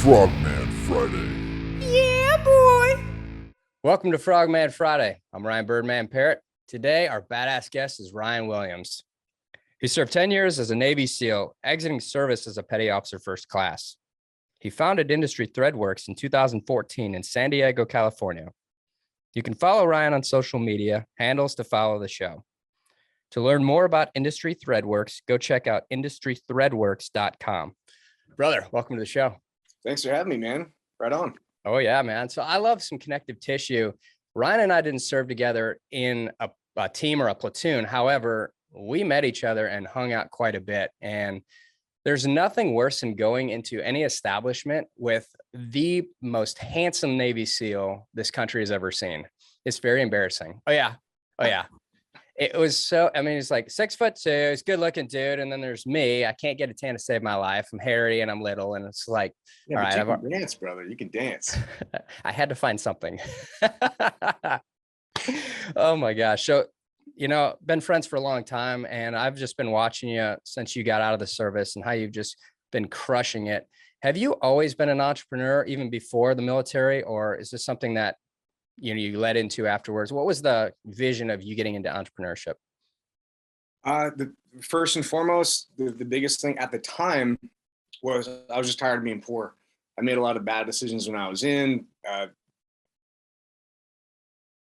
Frogman Friday. Yeah, boy. Welcome to Frogman Friday. I'm Ryan Birdman Parrott. Today, our badass guest is Ryan Williams. He served 10 years as a Navy SEAL, exiting service as a petty officer first class. He founded Industry Threadworks in 2014 in San Diego, California. You can follow Ryan on social media, handles to follow the show. To learn more about Industry Threadworks, go check out industrythreadworks.com. Brother, welcome to the show. Thanks for having me, man. Right on. Oh, yeah, man. So I love some connective tissue. Ryan and I didn't serve together in a team or a platoon. However, we met each other and hung out quite a bit. And there's nothing worse than going into any establishment with the most handsome Navy SEAL this country has ever seen. It's very embarrassing. Oh, yeah. Oh, yeah. It was so, I mean, it's like 6'2", he's good looking dude. And then there's me. I can't get a tan to save my life. I'm hairy and I'm little. And it's like, yeah, all right. You can dance, brother. You can dance. I had to find something. Oh my gosh. So, been friends for a long time, and I've just been watching you since you got out of the service and how you've just been crushing it. Have you always been an entrepreneur even before the military, or is this something that you led into afterwards? What was the vision of you getting into entrepreneurship? The first and foremost, the biggest thing at the time was I was just tired of being poor. I made a lot of bad decisions when I was in a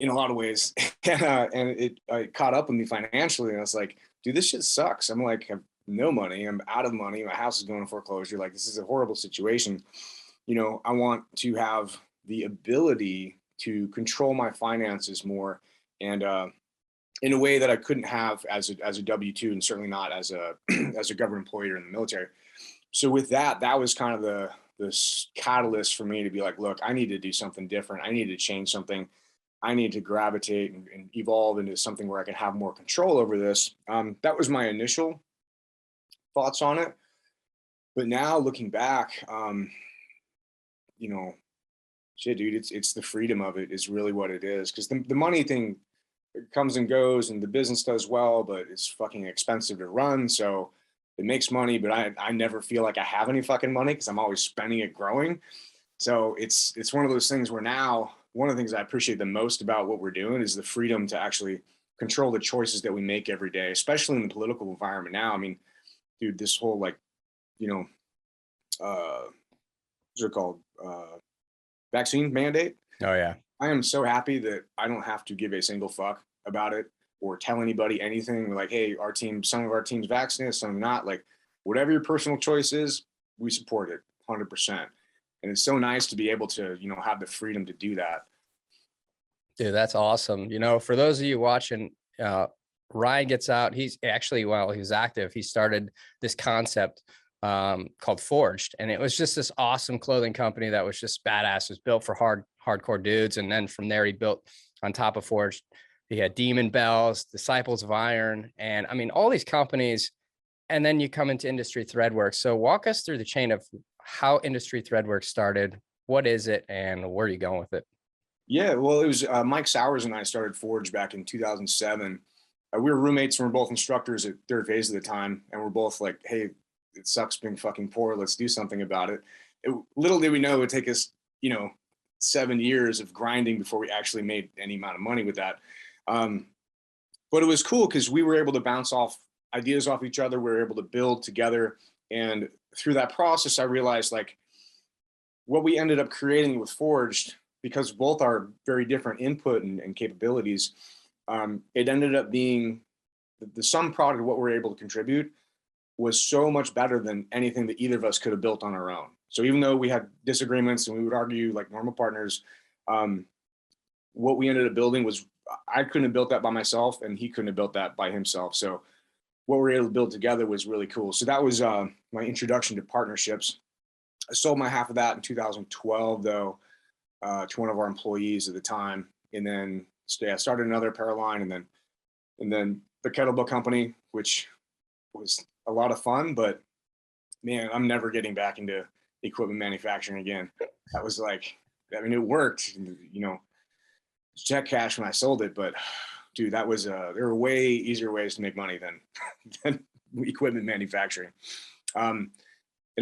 lot of ways, and it caught up with me financially. And I was like, dude, this shit sucks. I'm like, I have no money. I'm out of money. My house is going to foreclosure. Like, this is a horrible situation. I want to have the ability to control my finances more, and in a way that I couldn't have as a W-2, and certainly not as a as a government employee or in the military. So with that was kind of the catalyst for me to be like, look, I need to do something different. I need to change something. I need to gravitate and evolve into something where I can have more control over this. That was my initial thoughts on it. But now looking back, shit, dude, it's the freedom of it is really what it is. Because the money thing comes and goes, and the business does well, but it's fucking expensive to run. So it makes money, but I never feel like I have any fucking money because I'm always spending it growing. So it's one of those things where now one of the things I appreciate the most about what we're doing is the freedom to actually control the choices that we make every day, especially in the political environment now. I mean, dude, this whole what's it called? Vaccine mandate. Oh, yeah. I am so happy that I don't have to give a single fuck about it or tell anybody anything. Like, hey, some of our team's vaccinated, some not. Like, whatever your personal choice is, we support it 100%. And it's so nice to be able to, have the freedom to do that. Dude, that's awesome. For those of you watching, Ryan gets out. He's actually, while he was active, he started this concept called Forged. And it was just this awesome clothing company that was just badass. It was built for hardcore dudes. And then from there, he built on top of Forged. He had Demon Bells, Disciples of Iron, and I mean, all these companies. And then you come into Industry Threadworks. So walk us through the chain of how Industry Threadworks started. What is it, and where are you going with it? Yeah, well, it was Mike Sowers and I started Forge back in 2007. We were roommates and we're both instructors at third phase at the time. And we're both like, hey, it sucks being fucking poor. Let's do something about it. Little did we know it would take us, 7 years of grinding before we actually made any amount of money with that. But it was cool because we were able to bounce off ideas off each other. We were able to build together. And through that process, I realized like what we ended up creating with Forged, because both are very different input and capabilities, it ended up being the sum product of what we're able to contribute was so much better than anything that either of us could have built on our own. So even though we had disagreements and we would argue like normal partners, what we ended up building was I couldn't have built that by myself and he couldn't have built that by himself. So what we were able to build together was really cool. So that was my introduction to partnerships. I sold my half of that in 2012, though, to one of our employees at the time, and then I started another apparel line, and then the kettlebell company, which was a lot of fun. But man, I'm never getting back into equipment manufacturing again. That was like, I mean, it worked, check cash when I sold it, but dude, that was there were way easier ways to make money than equipment manufacturing. And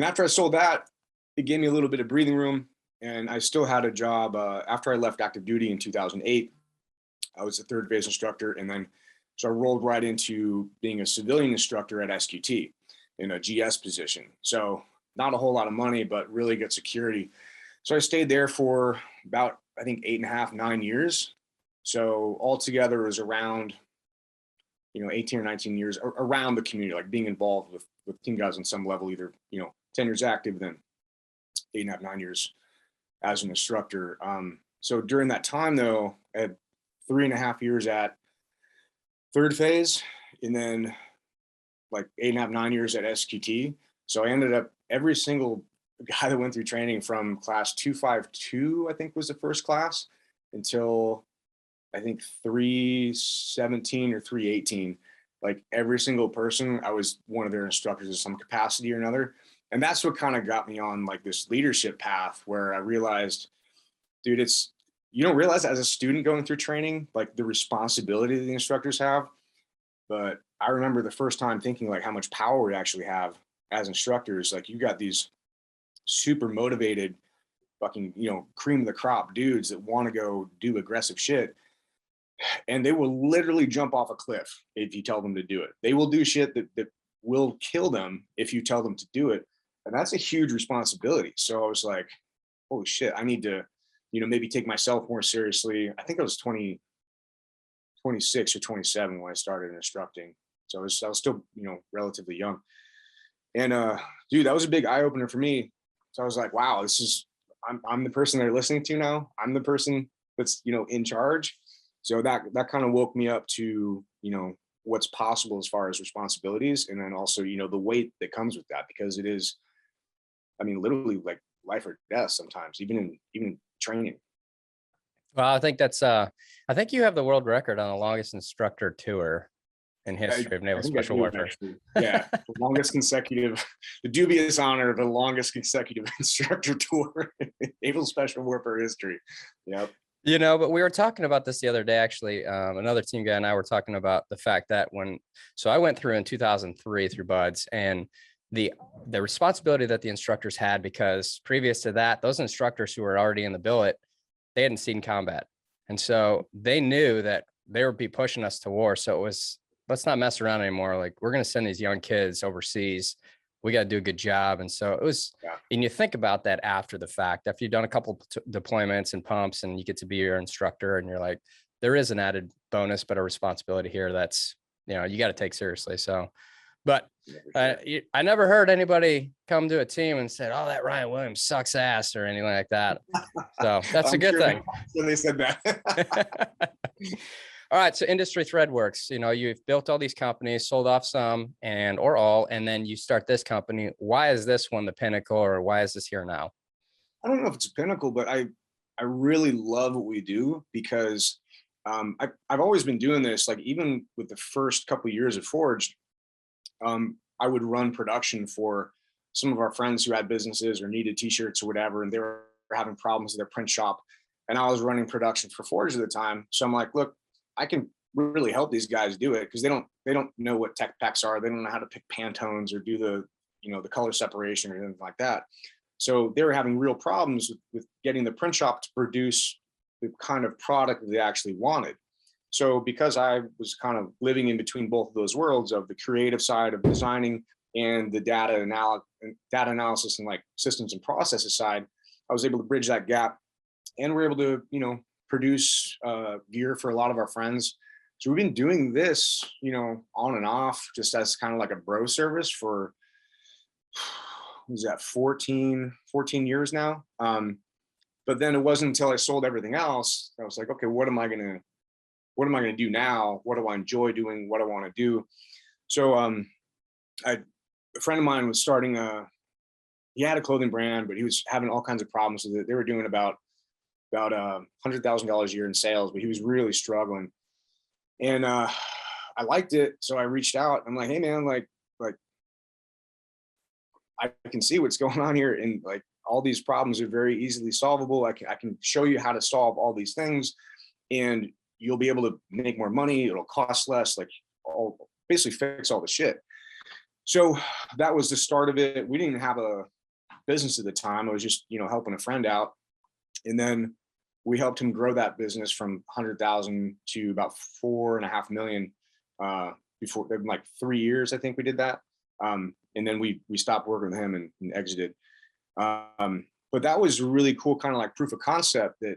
after I sold that, it gave me a little bit of breathing room, and I still had a job after I left active duty in 2008. I was a third phase instructor, and then so I rolled right into being a civilian instructor at SQT in a GS position. So not a whole lot of money, but really good security. So I stayed there for about, I think, 8.5, 9 years. So altogether it was around, 18 or 19 years around the community, like being involved with team guys on some level, either, 10 years active, then 8.5, 9 years as an instructor. So during that time though, I had 3.5 years at third phase, and then like 8.5, 9 years at SQT. So I ended up, every single guy that went through training from class 252, I think was the first class, until I think 317 or 318, like every single person, I was one of their instructors in some capacity or another. And that's what kind of got me on like this leadership path, where I realized, dude, you don't realize as a student going through training, like the responsibility that the instructors have. But I remember the first time thinking like how much power we actually have as instructors. Like, you got these super motivated fucking, cream of the crop dudes that want to go do aggressive shit. And they will literally jump off a cliff if you tell them to do it. They will do shit that will kill them if you tell them to do it. And that's a huge responsibility. So I was like, holy shit, I need to, maybe take myself more seriously. I think I was 26 or 27 when I started instructing. So I was still, relatively young. And dude, that was a big eye opener for me. So I was like, wow, I'm the person they're listening to now. I'm the person that's, in charge. So that kind of woke me up to, what's possible as far as responsibilities. And then also, the weight that comes with that, because it is, literally like life or death sometimes, even in training. Well, I think I think you have the world record on the longest instructor tour in history of naval special warfare. Yeah, the dubious honor of the longest consecutive instructor tour in naval special warfare history. Yep. But we were talking about this the other day, actually. Another team guy and I were talking about the fact that so I went through in 2003 through BUDS, and the responsibility that the instructors had, because previous to that, those instructors who were already in the billet, they hadn't seen combat. And so they knew that they would be pushing us to war. So it was, let's not mess around anymore. Like, we're going to send these young kids overseas. We got to do a good job. And so it was, and you think about that after the fact, after you've done a couple deployments and pumps and you get to be your instructor, and you're like, there is an added bonus, but a responsibility here that's, you got to take seriously. So, but I never heard anybody come to a team and said, oh, that Ryan Williams sucks ass or anything like that. So that's a good thing. They said that. All right. So Industry Threadworks, you've built all these companies, sold off some or all, and then you start this company. Why is this one the pinnacle, or why is this here now? I don't know if it's a pinnacle, but I really love what we do, because I've always been doing this. Like, even with the first couple of years of Forged, I would run production for some of our friends who had businesses or needed t-shirts or whatever, and they were having problems with their print shop. And I was running production for Forged at the time. So I'm like, look, I can really help these guys do it, because they don't know what tech packs are. They don't know how to pick Pantones or do the color separation or anything like that. So they were having real problems with getting the print shop to produce the kind of product that they actually wanted. So because I was kind of living in between both of those worlds of the creative side of designing and the data analysis and like systems and processes side, I was able to bridge that gap, and we're able to, produce gear for a lot of our friends. So we've been doing this, on and off, just as kind of like a bro service for, was that 14 years now? But then it wasn't until I sold everything else, I was like, okay, what am I going to do now? What do I enjoy doing? What do I want to do? So a friend of mine was starting he had a clothing brand, but he was having all kinds of problems with it. They were doing about $100,000 a year in sales, but he was really struggling. And I liked it. So I reached out. I'm like, hey man, like I can see what's going on here. And like, all these problems are very easily solvable. I can show you how to solve all these things, and you'll be able to make more money. It'll cost less, like basically fix all the shit. So that was the start of it. We didn't have business at the time. I was just, helping a friend out. And then we helped him grow that business from 100,000 to about 4.5 million before, like 3 years, I think we did that. And then we stopped working with him and exited. But that was really cool, kind of like proof of concept that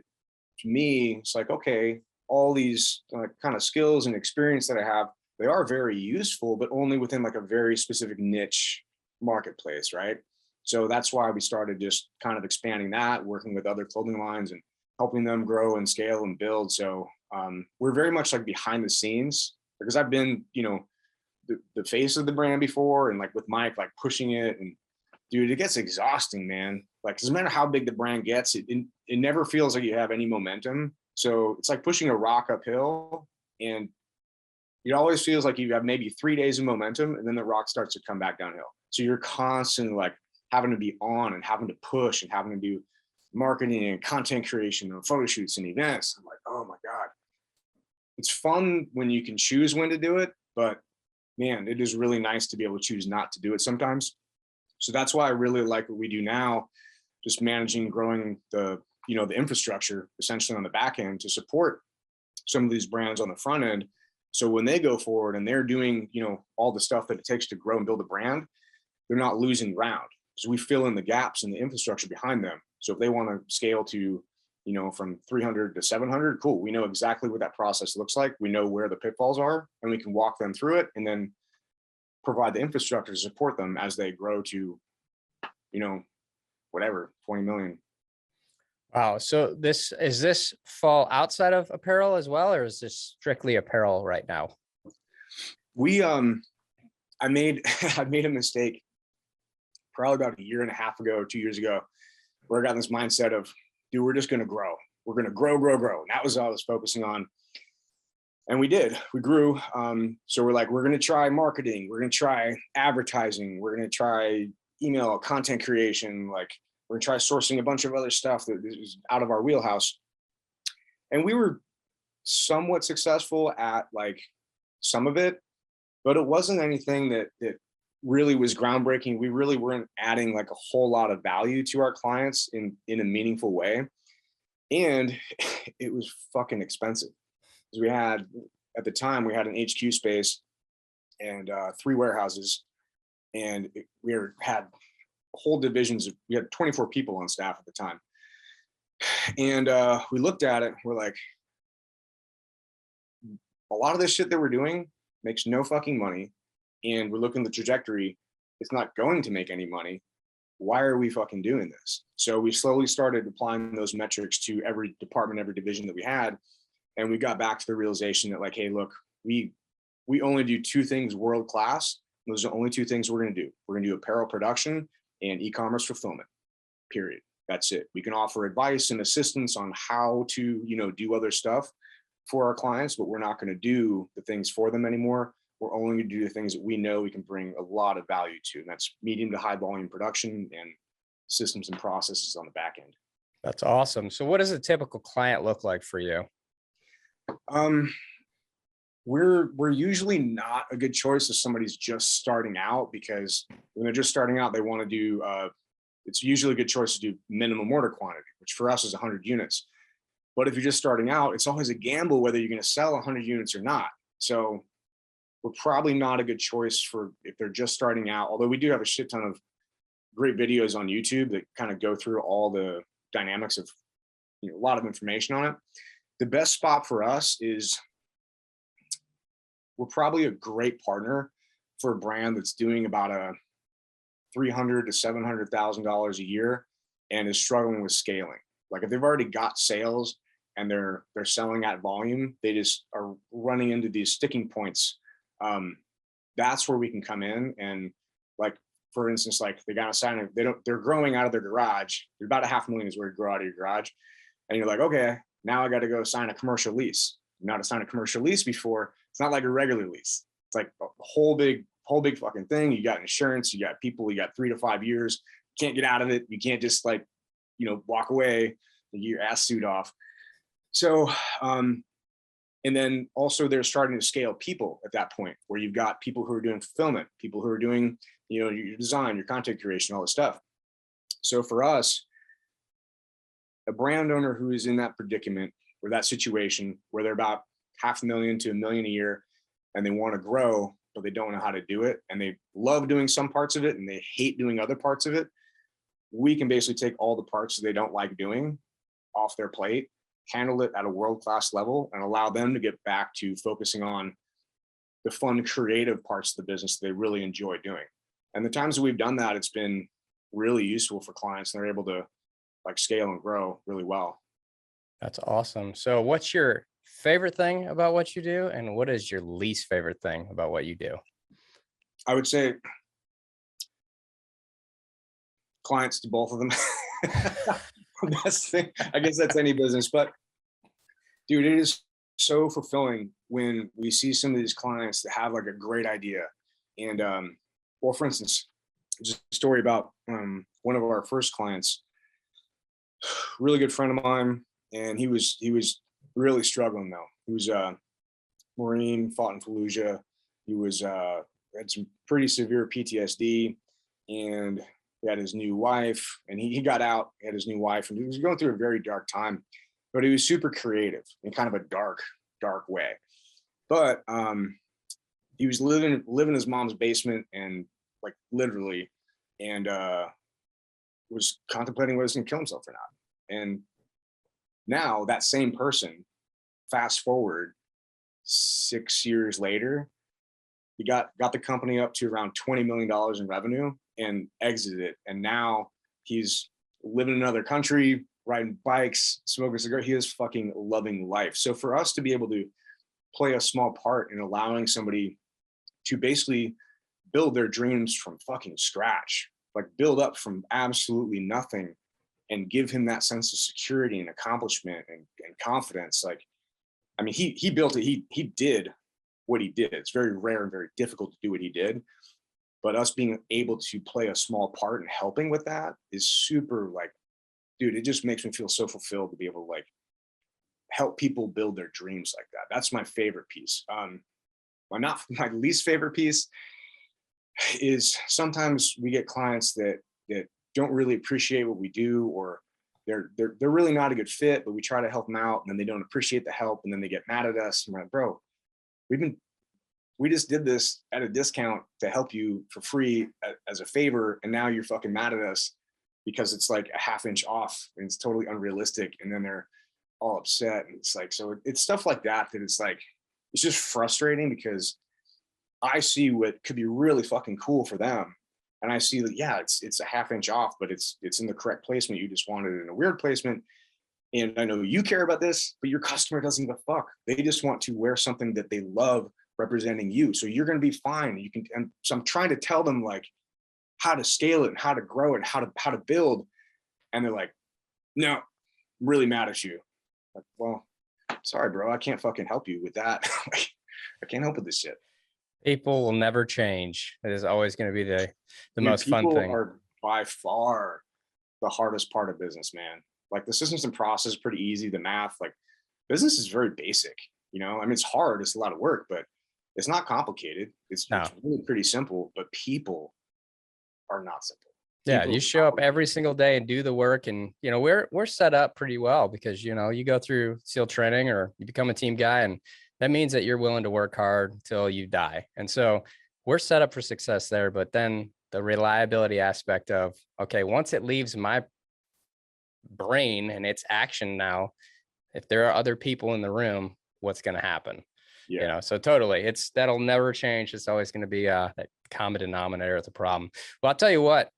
to me, it's like, okay, all these kind of skills and experience that I have, they are very useful, but only within like a very specific niche marketplace, right? So that's why we started just kind of expanding that, working with other clothing lines and helping them grow and scale and build. So we're very much like behind the scenes, because I've been, the face of the brand before, and like with Mike, like pushing it, and dude, it gets exhausting, man. Like, doesn't matter how big the brand gets, it never feels like you have any momentum. So it's like pushing a rock uphill, and it always feels like you have maybe 3 days of momentum, and then the rock starts to come back downhill. So you're constantly like having to be on and having to push and having to do marketing and content creation and photo shoots and events. I'm like, oh my God. It's fun when you can choose when to do it, but man, it is really nice to be able to choose not to do it sometimes. So that's why I really like what we do now, just managing, growing the infrastructure essentially on the back end to support some of these brands on the front end. So when they go forward and they're doing, all the stuff that it takes to grow and build a brand, they're not losing ground, because we fill in the gaps in the infrastructure behind them. So if they want to scale to, from 300 to 700, cool. We know exactly what that process looks like. We know where the pitfalls are, and we can walk them through it, and then provide the infrastructure to support them as they grow to, whatever, 20 million. Wow. So this fall outside of apparel as well, or is this strictly apparel right now? I made a mistake probably about 1.5 years ago, 2 years ago, where I got in this mindset of, dude, we're just going to grow. We're going to grow. And that was all I was focusing on. And we did. We grew. So we're like, we're going to try marketing. We're going to try advertising. We're going to try email content creation. Like, we're going to try sourcing a bunch of other stuff that is out of our wheelhouse. And we were somewhat successful at like some of it, but it wasn't anything that really was groundbreaking. We really weren't adding like a whole lot of value to our clients in a meaningful way. And it was fucking expensive. Because we had, at the time, we had an HQ space and 3 warehouses, and had whole divisions we had 24 people on staff at the time. And we looked at it, we're like, a lot of this shit that we're doing makes no fucking money. And we're looking at the trajectory, it's not going to make any money. Why are we fucking doing this? So we slowly started applying those metrics to every department, every division that we had. And we got back to the realization that like, hey, look, we only do 2 things world class. Those are the only 2 things we're going to do. We're going to do apparel production and e-commerce fulfillment, period. That's it. We can offer advice and assistance on how to, do other stuff for our clients, but we're not going to do the things for them anymore. We're only going to do the things that we know we can bring a lot of value to. And that's medium to high volume production and systems and processes on the back end. That's awesome. So what does a typical client look like for you? We're usually not a good choice if somebody's just starting out, because when they're just starting out, they want to do, it's usually a good choice to do minimum order quantity, which for us is 100 units. But if you're just starting out, it's always a gamble whether you're going to sell 100 units or not. So we're probably not a good choice for if they're just starting out, although we do have a shit ton of great videos on YouTube that kind of go through all the dynamics of, a lot of information on it. The best spot for us is we're probably a great partner for a brand that's doing about a $300,000 to $700,000 a year and is struggling with scaling. Like if they've already got sales and they're selling at volume, they just are running into these sticking points. That's where we can come in. And like, for instance, like they got to sign they're growing out of their garage. They're about $500,000 is where you grow out of your garage. And you're like, okay, now I got to go sign a commercial lease. Now to sign a commercial lease before, it's not like a regular lease. It's like a whole big fucking thing. You got insurance, you got people, you got 3 to 5 years. You can't get out of it. You can't just like, walk away and get your ass suit off. So, and then also they're starting to scale people at that point where you've got people who are doing fulfillment, people who are doing, your design, your content creation, all this stuff. So for us, a brand owner who is in that predicament or that situation where they're about $500,000 to $1 million a year and they want to grow, but they don't know how to do it, and they love doing some parts of it and they hate doing other parts of it, we can basically take all the parts that they don't like doing off their plate, handle it at a world-class level, and allow them to get back to focusing on the fun, creative parts of the business that they really enjoy doing. And the times that we've done that, it's been really useful for clients, and they're able to like scale and grow really well. That's awesome. So what's your favorite thing about what you do, and what is your least favorite thing about what you do? I would say clients to both of them. Best thing, I guess that's any business, but dude, it is so fulfilling when we see some of these clients that have like a great idea. And well, for instance, just a story about one of our first clients, really good friend of mine, and he was really struggling though. He was a Marine, fought in Fallujah. He was had some pretty severe PTSD, and he had his new wife, and he got out, he had his new wife, and he was going through a very dark time, but he was super creative in kind of a dark way. But he was living in his mom's basement, and like literally, and was contemplating whether he's gonna kill himself or not. And now that same person, fast forward 6 years later, he got the company up to around $20 million in revenue and exited it. And now he's living in another country, riding bikes, smoking cigarettes. He is fucking loving life. So for us to be able to play a small part in allowing somebody to basically build their dreams from fucking scratch, like build up from absolutely nothing, and give him that sense of security and accomplishment and confidence. Like, I mean, he built it. He did what he did. It's very rare and very difficult to do what he did. But us being able to play a small part in helping with that is super, like, dude, it just makes me feel so fulfilled to be able to like help people build their dreams like that. That's my favorite piece. My least favorite piece is sometimes we get clients that don't really appreciate what we do, or they're really not a good fit, but we try to help them out and then they don't appreciate the help, and then they get mad at us, and we're like, bro, we just did this at a discount to help you for free as a favor, and now you're fucking mad at us because it's like a half inch off and it's totally unrealistic, and then they're all upset. And it's like, so it's stuff like that it's like, it's just frustrating because I see what could be really fucking cool for them, and I see that, yeah, it's a half inch off, but it's in the correct placement. You just wanted it in a weird placement. And I know you care about this, but your customer doesn't give a fuck. They just want to wear something that they love representing you. So you're going to be fine. You can, and so I'm trying to tell them like how to scale it and how to grow it, how to build. And they're like, no, I'm really mad at you. Like, well, sorry, bro, I can't fucking help you with that. I can't help with this shit. People will never change. It is always going to be the most fun thing. People are by far the hardest part of business, man. Like the systems and process is pretty easy. The math, like business is very basic, you know? I mean, it's hard, it's a lot of work, but it's not complicated. It's really pretty simple, but people are not simple. Yeah, you show up every single day and do the work, and you know, we're set up pretty well because, you know, you go through SEAL training or you become a team guy, and that means that you're willing to work hard until you die. And so we're set up for success there. But then the reliability aspect of, okay, once it leaves my brain and it's action now, if there are other people in the room, what's going to happen? Yeah. You know, so totally, that'll never change. It's always going to be that common denominator of the problem. Well, I'll tell you what,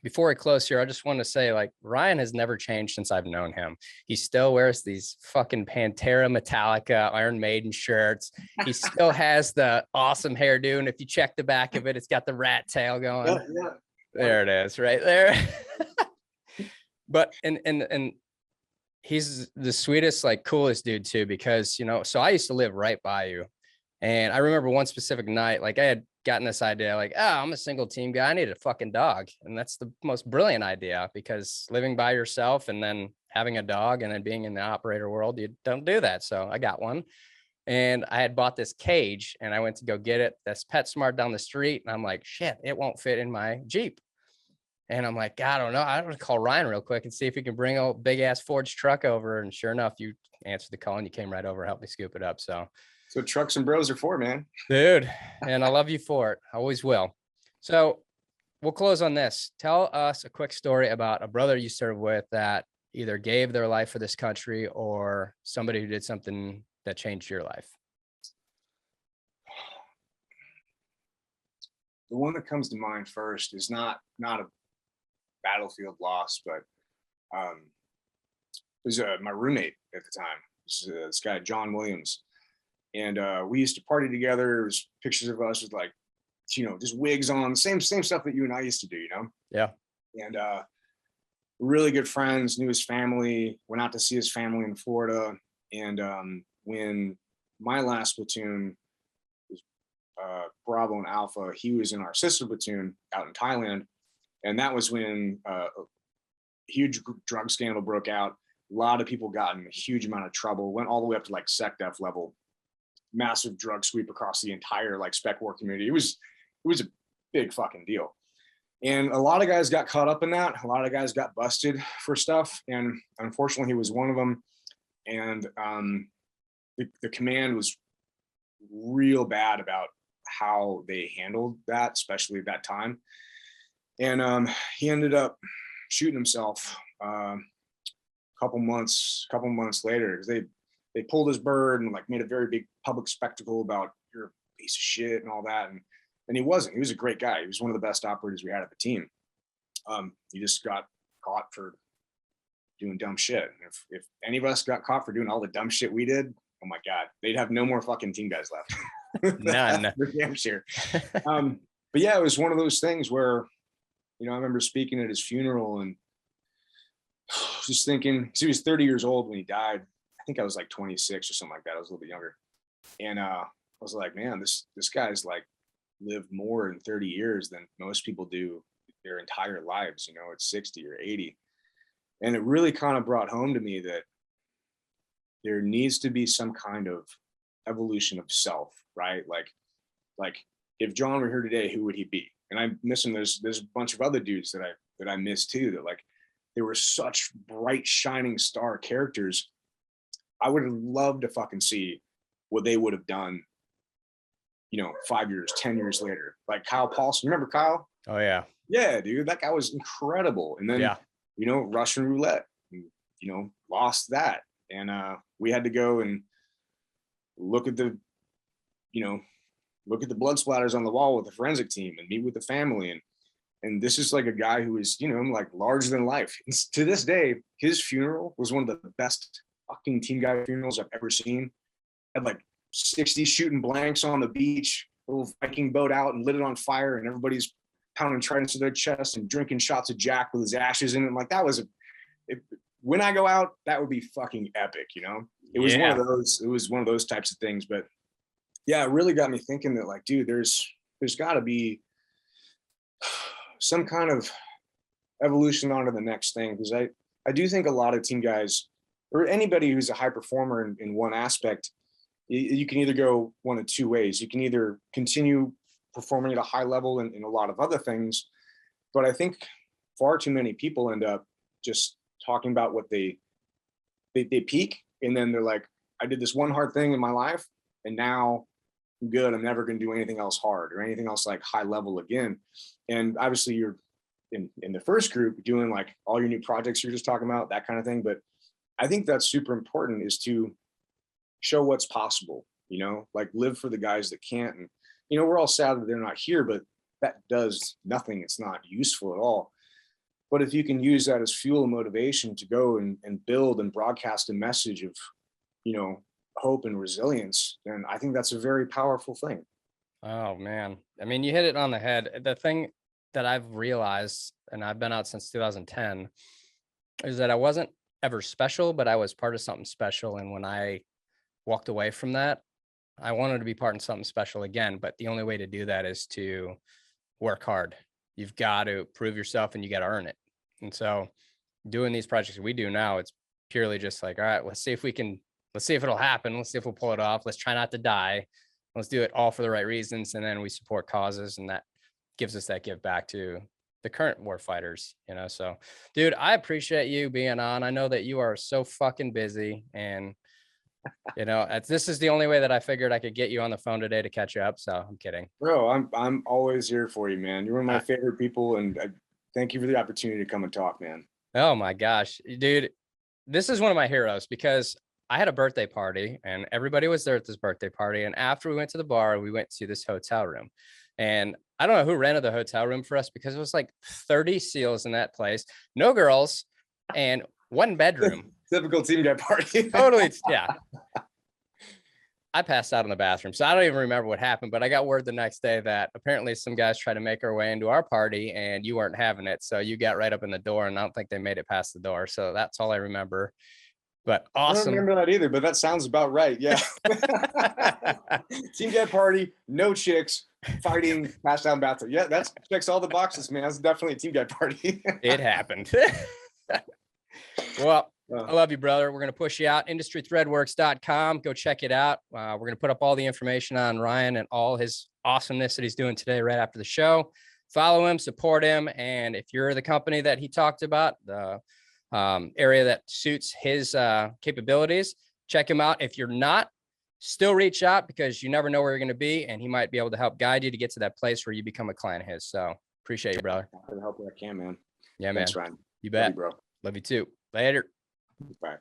before I close here, I just want to say, like, Ryan has never changed since I've known him. He still wears these fucking Pantera Metallica Iron Maiden shirts. He still has the awesome hairdo. And if you check the back of it, it's got the rat tail going. Yeah. There it is right there. But, and he's the sweetest, like coolest dude too, because, you know, so I used to live right by you. And I remember one specific night, like I had gotten this idea, like, oh, I'm a single team guy, I need a fucking dog. And that's the most brilliant idea, because living by yourself and then having a dog and then being in the operator world, you don't do that. So I got one, and I had bought this cage, and I went to go get it. That's PetSmart down the street. And I'm like, shit, it won't fit in my Jeep. And I'm like, God, I don't know. I'm going to call Ryan real quick and see if he can bring a big ass Forge truck over. And sure enough, you answered the call and you came right over, helped me scoop it up. So trucks and bros are for, man. dude, and I love you for it. I always will. So we'll close on this. Tell us a quick story about a brother you served with that either gave their life for this country or somebody who did something that changed your life. The one that comes to mind first is not a battlefield loss, but it was my roommate at the time. This guy, John Williams. And we used to party together. There was pictures of us with like, just wigs on, same stuff that you and I used to do, Yeah. And really good friends, knew his family, went out to see his family in Florida. And when my last platoon was Bravo and Alpha, he was in our sister platoon out in Thailand. And that was when a huge drug scandal broke out. A lot of people got in a huge amount of trouble, went all the way up to like SecDef level, massive drug sweep across the entire like spec war community. It was a big fucking deal. And a lot of guys got caught up in that. A lot of guys got busted for stuff. And unfortunately, he was one of them. And the command was real bad about how they handled that, especially at that time. And he ended up shooting himself a couple months later, because they pulled his bird and like made a very big public spectacle about you're a piece of shit and all that. And he wasn't. He was a great guy. He was one of the best operators we had at the team. He just got caught for doing dumb shit. If any of us got caught for doing all the dumb shit we did, oh my God, they'd have no more fucking team guys left. None. For damn sure. But yeah, it was one of those things where, I remember speaking at his funeral and just thinking, because he was 30 years old when he died. I think I was like 26 or something like that. I was a little bit younger. And I was like, man, this guy's like lived more than 30 years than most people do their entire lives, at 60 or 80. And it really kind of brought home to me that there needs to be some kind of evolution of self, right? Like if John were here today, who would he be? And I miss him. There's a bunch of other dudes that I miss too, that like, they were such bright, shining star characters. I would have loved to fucking see what they would have done, 5 years, 10 years later. Like Kyle Paulson. Remember Kyle? Oh yeah. Yeah, dude, that guy was incredible. And then, Russian roulette, lost that. And we had to go and look at the blood splatters on the wall with the forensic team and meet with the family. And this is like a guy who is, like larger than life. And to this day, his funeral was one of the best fucking team guy funerals I've ever seen. Had like 60 shooting blanks on the beach, a little Viking boat out and lit it on fire, and everybody's pounding tridents to their chest and drinking shots of Jack with his ashes in it. Like that was when I go out, that would be fucking epic, It was one of those. It was one of those types of things. But yeah, it really got me thinking that like, dude, there's got to be some kind of evolution onto the next thing, because I do think a lot of team guys or anybody who's a high performer in one aspect, you can either go one of two ways. You can either continue performing at a high level in a lot of other things, but I think far too many people end up just talking about what they peak, and then they're like, I did this one hard thing in my life and now I'm good. I'm never going to do anything else hard or anything else like high level again. And obviously you're in the first group doing like all your new projects you're just talking about, that kind of thing. But I think that's super important, is to show what's possible, like live for the guys that can't. And, we're all sad that they're not here, but that does nothing. It's not useful at all. But if you can use that as fuel and motivation to go and build and broadcast a message of, hope and resilience, then I think that's a very powerful thing. Oh man. I mean, you hit it on the head. The thing that I've realized, and I've been out since 2010, is that I wasn't ever special, but I was part of something special. And when I walked away from that, I wanted to be part of something special again. But the only way to do that is to work hard. You've got to prove yourself and you got to earn it. And so doing these projects we do now, it's purely just like, all right, let's see if it'll happen. Let's see if we'll pull it off. Let's try not to die. Let's do it all for the right reasons. And then we support causes, and that gives us that give back to the current war fighters, you know. So dude, I appreciate you being on. I know that you are so fucking busy, and you know, this is the only way that I figured I could get you on the phone today to catch you up. So I'm kidding. Bro, I'm always here for you, man. You're one of my favorite people, and thank you for the opportunity to come and talk, man. Oh my gosh, dude, this is one of my heroes because I had a birthday party and everybody was there at this birthday party. And after we went to the bar, we went to this hotel room, and I don't know who rented the hotel room for us because it was like 30 seals in that place, no girls, and one bedroom. Typical team guy party. Totally. Yeah. I passed out in the bathroom, so I don't even remember what happened, but I got word the next day that apparently some guys tried to make their way into our party and you weren't having it. So you got right up in the door, and I don't think they made it past the door. So that's all I remember. But awesome. I don't remember that either, but that sounds about right. Yeah. Team guy party, no chicks, fighting, passed out in bathroom. Yeah, that checks all the boxes, man. That's definitely a team guy party. It happened. Well, I love you, brother. We're going to push you out. IndustryThreadworks.com. Go check it out. We're going to put up all the information on Ryan and all his awesomeness that he's doing today right after the show. Follow him, support him. And if you're the company that he talked about, the area that suits his capabilities, check him out. If you're not, still reach out because you never know where you're going to be, and he might be able to help guide you to get to that place where you become a client of his. So appreciate you, brother. I'll help where I can, man. Yeah, man. Thanks, Ryan. You bet. Love you, bro. Love you too. Later. Bye.